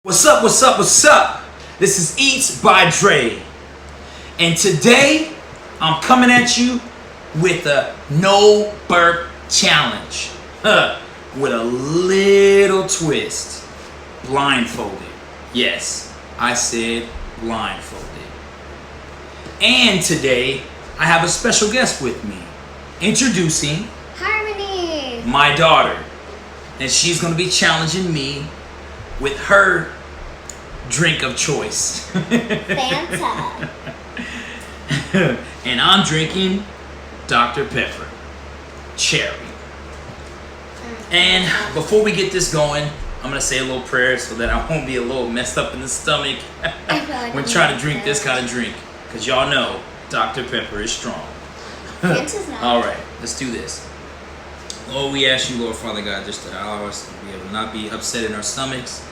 What's up, what's up, what's up? This is Eats by Dre. And today, I'm coming at you with a no burp challenge. With a little twist. Blindfolded. Yes, I said blindfolded. And today, I have a special guest with me. Introducing Harmony, my daughter. And she's going to be challenging me with her drink of choice. Fanta. And I'm drinking Dr. Pepper. Cherry. And before we get this going, I'm going to say a little prayer so that I won't be a little messed up in the stomach when trying to drink this kind of drink. Because y'all know Dr. Pepper is strong. Fanta's not. All right, let's do this. Lord, we ask you, Lord Father God, just to allow us to be able to not be upset in our stomachs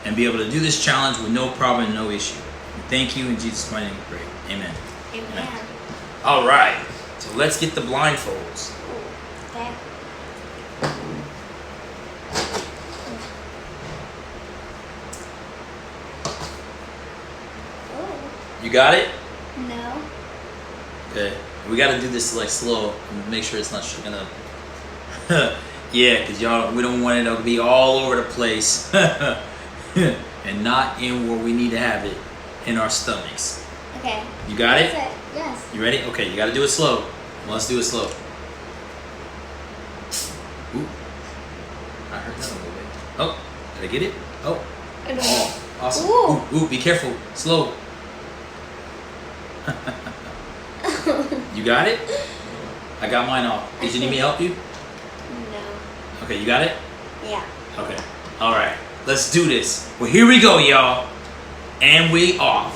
and be able to do this challenge with no problem and no issue. We thank you in Jesus' mighty name we pray. Amen. Amen. All right, so let's get the blindfolds. Okay. You got it? No. Okay. We got to do this like slow and make sure it's not gonna. Yeah, because y'all, we don't want it to be all over the place and not in where we need to have it in our stomachs. Okay. You got it? That's it. Yes. You ready? Okay, you got to do it slow. Well, let's do it slow. Ooh. I heard that a little bit. Oh, did I get it? Oh. Oh, awesome. Ooh, be careful. Slow. You got it? I got mine off. Did you need me to help you? No. Okay, you got it? Yeah. Okay. All right. Let's do this. Well, here we go, y'all. And we off.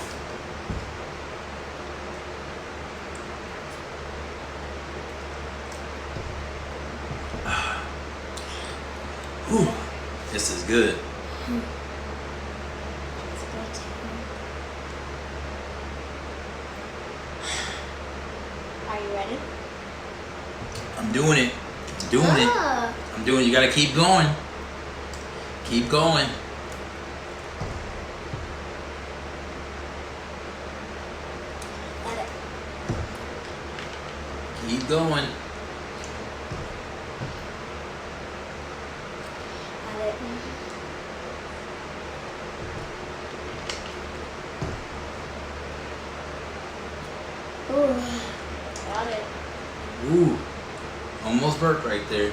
Whew. This is good. Are you ready? I'm doing it. I'm doing it. I'm doing it. You gotta keep going. Keep going. Got it. Keep going. Got it. Ooh. Got it. Ooh. Almost burped right there.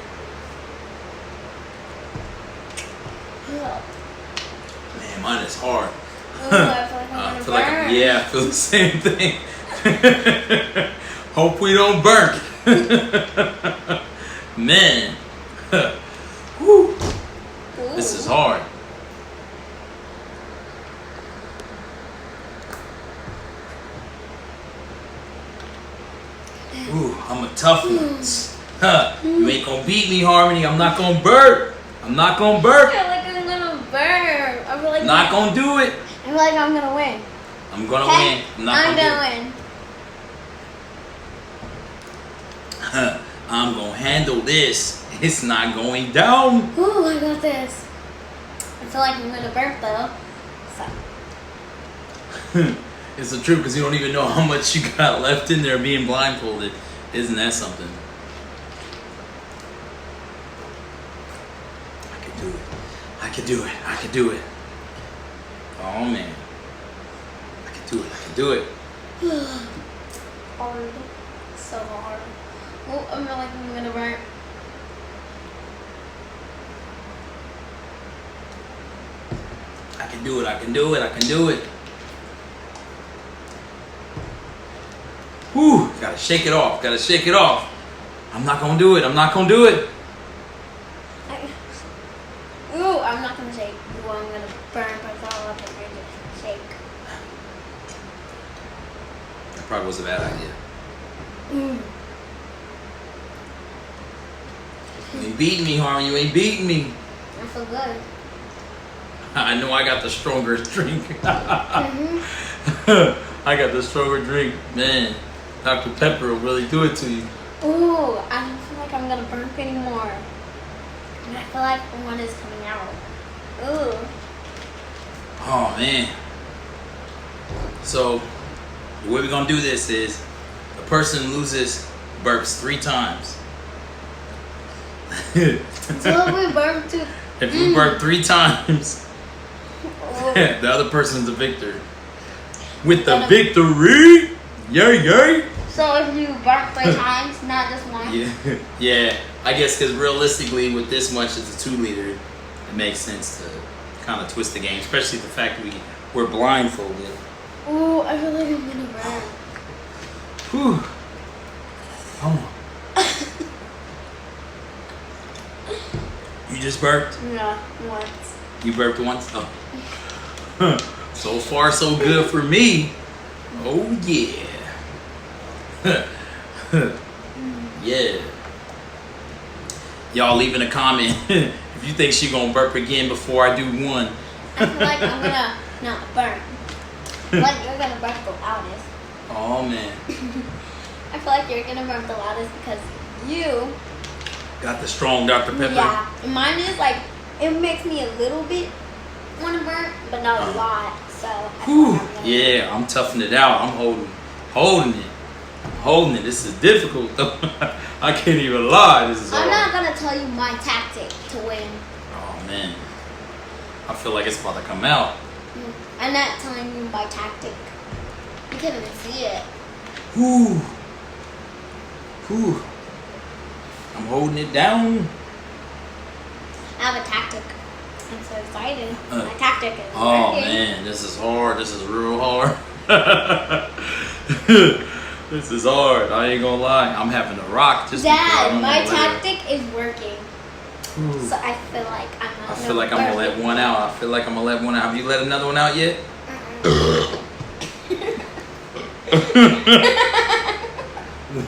Man, mine is hard. Ooh, I feel like I'm gonna burn. Yeah, I feel the same thing. Hope we don't burn. Man. Woo. This is hard. Ooh, I'm a tough one. Huh. You ain't gonna beat me, Harmony. I'm not gonna burp. I'm not gonna burp. I feel like I'm gonna burn. I feel like Not gonna do it. I feel like I'm gonna win. I'm gonna Okay? win. I'm not I'm gonna gonna win. win. I'm gonna handle this. It's not going down. Ooh, I got this. I feel like I'm gonna burp though. So. It's the truth because you don't even know how much you got left in there being blindfolded. Isn't that something? I can do it. I can do it. I can do it. Oh man. I can do it. I can do it. Hard. So hard. Oh, I feel like I'm gonna burn. I can do it. I can do it. I can do it. Whew. Gotta shake it off. Gotta shake it off. I'm not gonna do it. I'm not gonna do it. Ooh, I'm not gonna shake. Ooh, I'm gonna burn myself up and I'm gonna shake. That probably was a bad idea. You ain't beating me, Harmon. You ain't beating me. I feel good. I know I got the stronger drink. I got the stronger drink. Man, Dr. Pepper will really do it to you. Ooh, I don't feel like I'm gonna burp anymore. And I feel like one is coming out. Ooh. Oh man. So the way we're gonna do this is the person loses burps 3 times. So we burp to. If you burp 3 times, Oh. the other person's the victor. With the victory! Yay, yay! So if you burp 3 times, not just one. Yeah, yeah. I guess because realistically, with this much, it's a 2 liter. It makes sense to kind of twist the game, especially the fact that we're blindfolded. Ooh, I feel like I'm gonna burp. Whew. Oh. You just burped? No, once. You burped once? Oh. So far, so good for me. Oh, yeah. Yeah. Y'all leave in a comment if you think she gonna burp again before I do one. I feel like I'm gonna not burp. Like you're gonna burp the loudest. Oh, man. I feel like you're gonna burp the loudest because you. Got the strong Dr. Pepper? Yeah. Mine is like, it makes me a little bit want to burp, but not a lot. So. I feel Whew. like I'm gonna- Yeah, I'm toughing it out. I'm holding it. This is difficult though. I can't even lie. This is I'm hard. not gonna tell you my tactic to win. Oh man, I feel like it's about to come out. I'm not telling you my tactic. You can't even see it. Whew. Whew. I'm holding it down. I have a tactic. I'm so excited. My tactic is Oh working. man, this is hard. This is real hard. This is hard. I ain't gonna lie. I'm having to rock just because I Dad, don't my wanna let her- tactic is working. Ooh. So I feel like I'm not. I feel like I'm gonna let one out. Have you let another one out yet?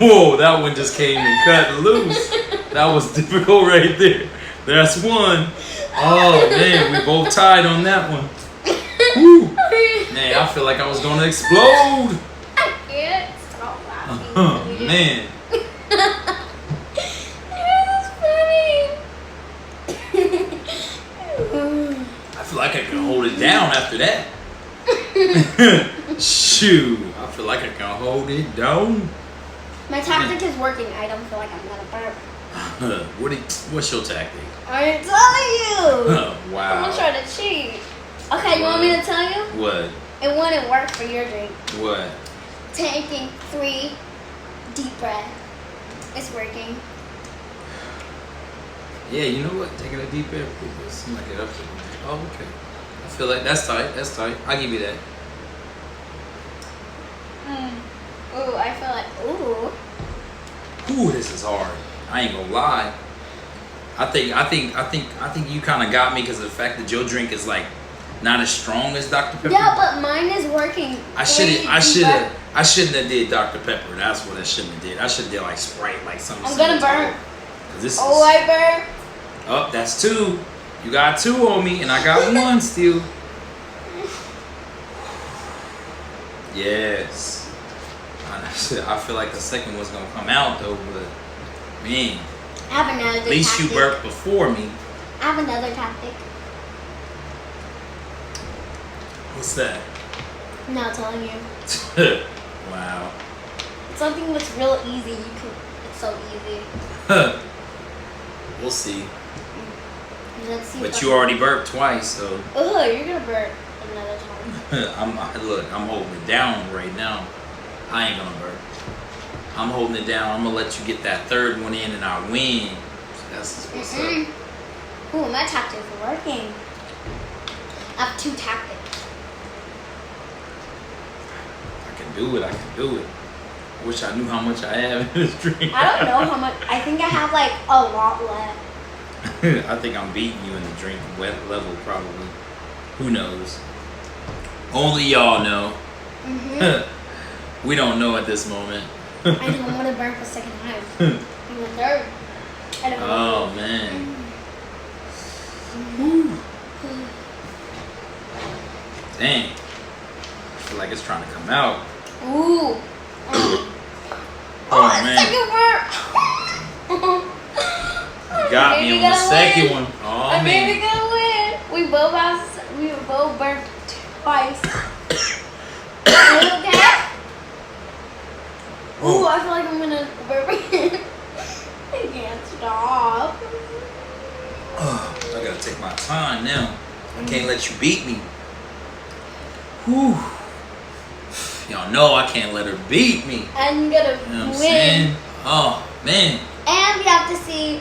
Whoa, that one just came and cut loose. That was difficult right there. That's one. Oh man, we both tied on that one. Woo. Man, I feel like I was gonna explode. I can't stop laughing. Oh man. That's funny. I feel like I can hold it down after that. Shoot, I feel like I can hold it down. My tactic is working. I don't feel like I'm gonna burp. What's your tactic? I'm telling you. I'm Wow. gonna try to cheat. Okay, you want me to tell you? What? It wouldn't work for your drink. What? Taking 3 deep breaths. It's working. Yeah, you know what? Taking a deep breath, seem like it up to me. Oh, okay. I feel like that's tight. That's tight. I'll give you that. Ooh, I feel like Ooh, this is hard. I ain't gonna lie. I think you kind of got me because of the fact that your drink is like not as strong as Dr. Pepper. Yeah, but mine is working. I shouldn't have did Dr. Pepper. That's what I shouldn't have did. I should have did like Sprite, like something. I'm gonna similar to burn. it. 'Cause this Oh, is, I burn. oh, that's 2. You got 2 on me, and I got 1 still. Yes. I feel like the second one's gonna come out though, but man, I have another at least tactic. you burped before me. I have another tactic. What's that? I'm not telling you. Wow. Something that's real easy. It's so easy. We'll see. Let's see. But you already burped twice, so Oh, you're gonna burp another time. I'm holding it down right now. I ain't gonna burp. I'm holding it down. I'm gonna let you get that 3rd one in, and I win. That's what's up. Ooh, my tactics are working. I have 2 tactics. I can do it. I wish I knew how much I have in this drink. I don't know how much. I think I have like a lot left. I think I'm beating you in the drink wet level, probably. Who knows? Only y'all know. We don't know at this moment. I don't want to burp a second time. I'm a 3rd. I don't Oh man. Dang. I feel like it's trying to come out. Ooh. Oh man. Second burp. You got me on the second one. Oh I'm maybe man. gonna win. We both burped twice. Are you okay? Oh. Ooh, I feel like I'm gonna burp again. I can't stop. I gotta take my time now. I can't let you beat me. Whew. Y'all know I can't let her beat me. And you gotta You know what I'm win. saying? Oh, man. And we have to see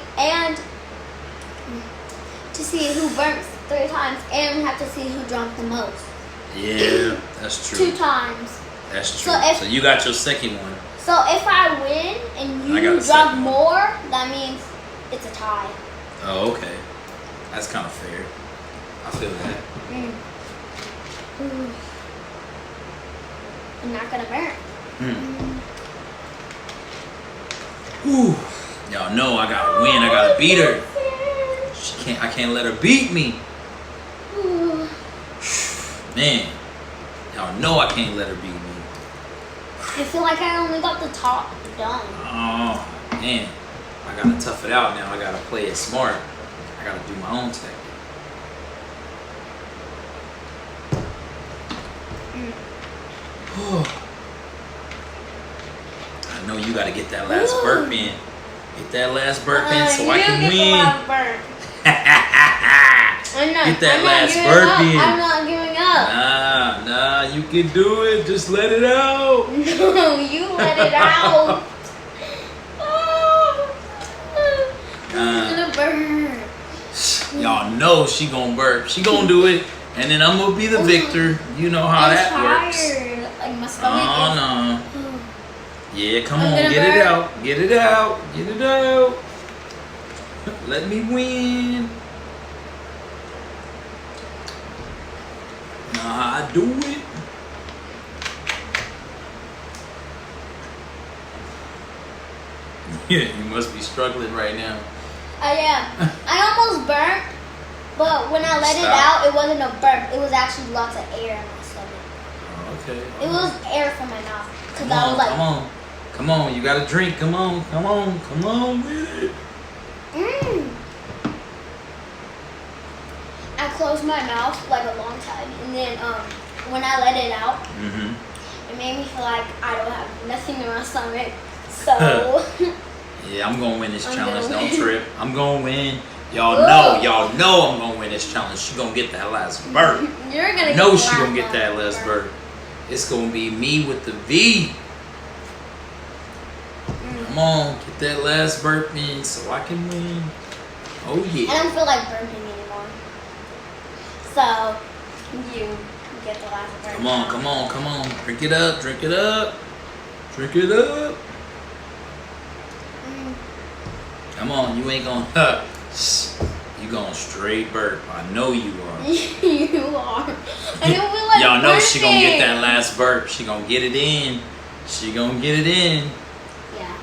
who burps 3 times, and we have to see who drunk the most. Yeah, that's true. 2 times. That's true. So So you got your second one. So if I win and I got you a drunk second one. more, that means it's a tie. Oh, okay. That's kind of fair. I feel that. Ooh. I'm not gonna burn. Ooh. Y'all know I gotta win. I gotta beat her. I can't let her beat me. Ooh. Man. Y'all know I can't let her beat me. I feel like I only got the top done. Oh, man. I gotta tough it out now. I gotta play it smart. I gotta do my own technique. I know you gotta get that last burp in. Get that last burp in so I can win. Get that last burp in. I'm not giving up. Nah, you can do it. Just let it out. No, you let it out. I'm gonna burn. Y'all know she gonna burp. She gonna do it, and then I'm gonna be the victor. You know how that works. Like my stomach Oh no. Yeah, come I'm on, gonna get it burp. out. Get it out. Get it out. Let me win. Know how I do it. Yeah, you must be struggling right now. I am. I almost burnt, but when I let it Stop. out, it wasn't a burp. It was actually lots of air in my stomach. Oh, okay. It was air from my mouth. Because Come I on, was like, come on. Come on, you gotta drink. Come on, come on, come on with it. I closed my mouth like a long time. And then when I let it out, it made me feel like I don't have nothing in my stomach. So, Yeah, I'm gonna win this I'm challenge. gonna Don't win. trip. I'm gonna win. Y'all Whoa. know I'm gonna win this challenge. She gonna get that last burp. you're going to No, she gonna get that last burp. It's gonna be me with the V. Come on, get that last burp in so I can win. Oh I yeah. don't feel like burping anymore. So, you get the last burp. Come on, come on, come on. Drink it up, drink it up. Drink it up. Come on, you ain't gonna you gonna straight burp. I know you are. You are. I don't feel like Y'all know she gonna get burping. that last burp. She gonna get it in. She gonna get it in. Yeah.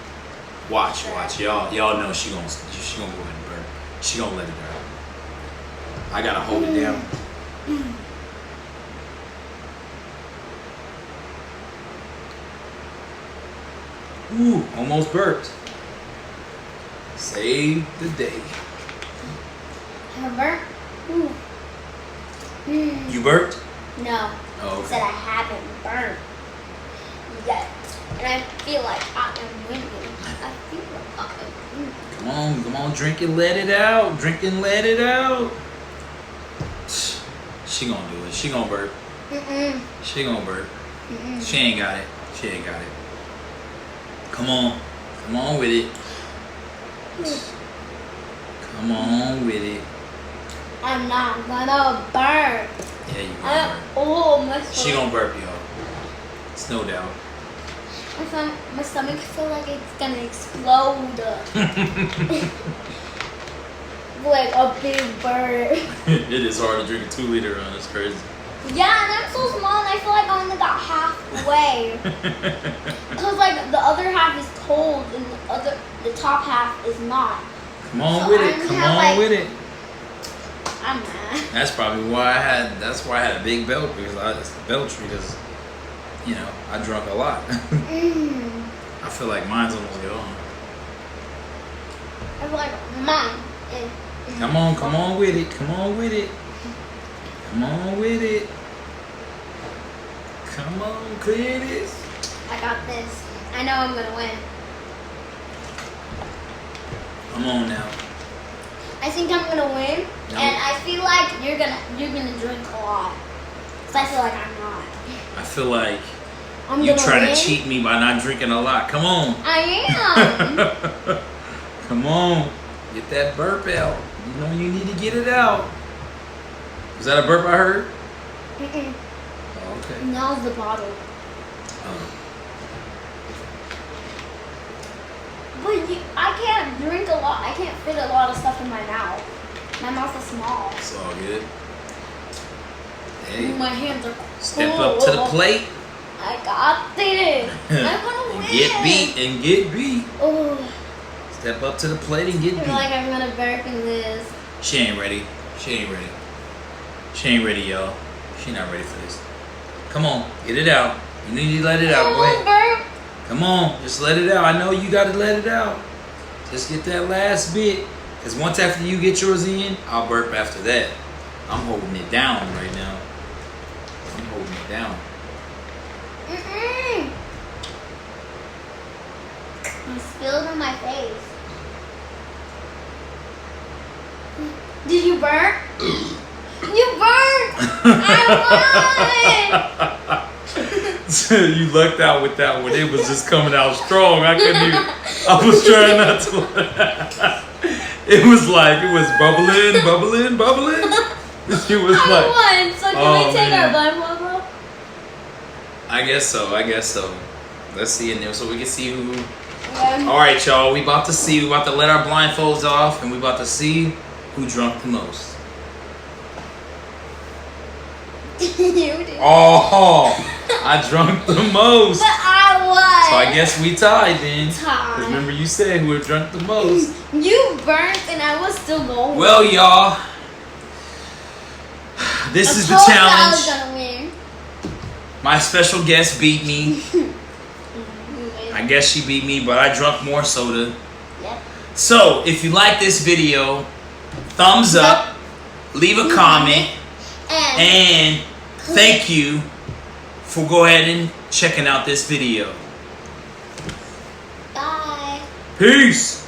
Watch. Y'all know she gonna go ahead and burp. She gonna let it out. I gotta hold it down. Ooh, almost burped. Save the day. Have a burp? You burped? No. Oh, I said okay. I haven't burnt yet. And I feel like I am winning. I feel like I am winning. Come on, drink and let it out. Drink and let it out. She gonna do it. She gonna burp. She gonna burp. She ain't got it. She ain't got it. Come on with it. Come on with it. I'm not gonna burp. Yeah, you gonna burp. Oh, my stomach. She gonna burp, y'all. It's no doubt. My stomach feels like it's gonna explode. Like a big burp. It is hard to drink a 2-liter run. It's crazy. Yeah, and I'm so small, and I feel like I only got halfway. Cause like the other half is cold, and the top half is not. Come on So with I'm it. Come kinda on like- with it. I'm mad. That's probably why I had a big belt, because it's the beltry, because you know I drunk a lot. I feel like mine's almost gone. I feel like mine. Come on with it. Come on with it. Come on with it. Come on, clear this. I got this. I know I'm gonna win. Come on now. I think I'm gonna win, No. and I feel like you're gonna drink a lot. Cause I feel like I'm not. I feel like I'm you gonna trying win. to cheat me by not drinking a lot. Come on. I am. Come on. Get that burp out. You know you need to get it out. Was that a burp I heard? Mm-mm. Oh, okay. Now's the bottle. But I can't drink a lot. I can't fit a lot of stuff in my mouth. My mouth is small. It's all good. Ooh, Hey, my hands are step cool. up to the plate. I got this. I'm gonna win. And get beat. Oh, Step up to the plate and get I feel beat. like I'm gonna burp in this. She ain't ready. She ain't ready. She ain't ready, y'all. She not ready for this. Come on, get it out. You need to let it out. Go ahead. Burp. Come on, just let it out. I know you got to let it out. Just get that last bit. Because once after you get yours in, I'll burp after that. I'm holding it down right now. I'm holding it down. Mm-mm. It spilled on my face. Did you burn? You burned! I won! You lucked out with that one. It was just coming out strong. I couldn't even. I was trying not to. It was bubbling, bubbling, bubbling. She was I like, won! So can we take man. our blindfold off? I guess so. Let's see in there so we can see who. Yeah. All right, y'all. We about to see. We about to let our blindfolds off, and we about to see who drunk the most. You did. Oh, I drunk the most. But I won! So I guess we tied then. Tied. Because remember you said who had drunk the most. You burnt and I was still going. Well, y'all, this is the I challenge. was gonna win. My special guest beat me. I guess she beat me, but I drunk more soda. Yep. So, if you like this video, thumbs up, leave a comment, and thank you for go ahead and checking out this video. Bye. Peace.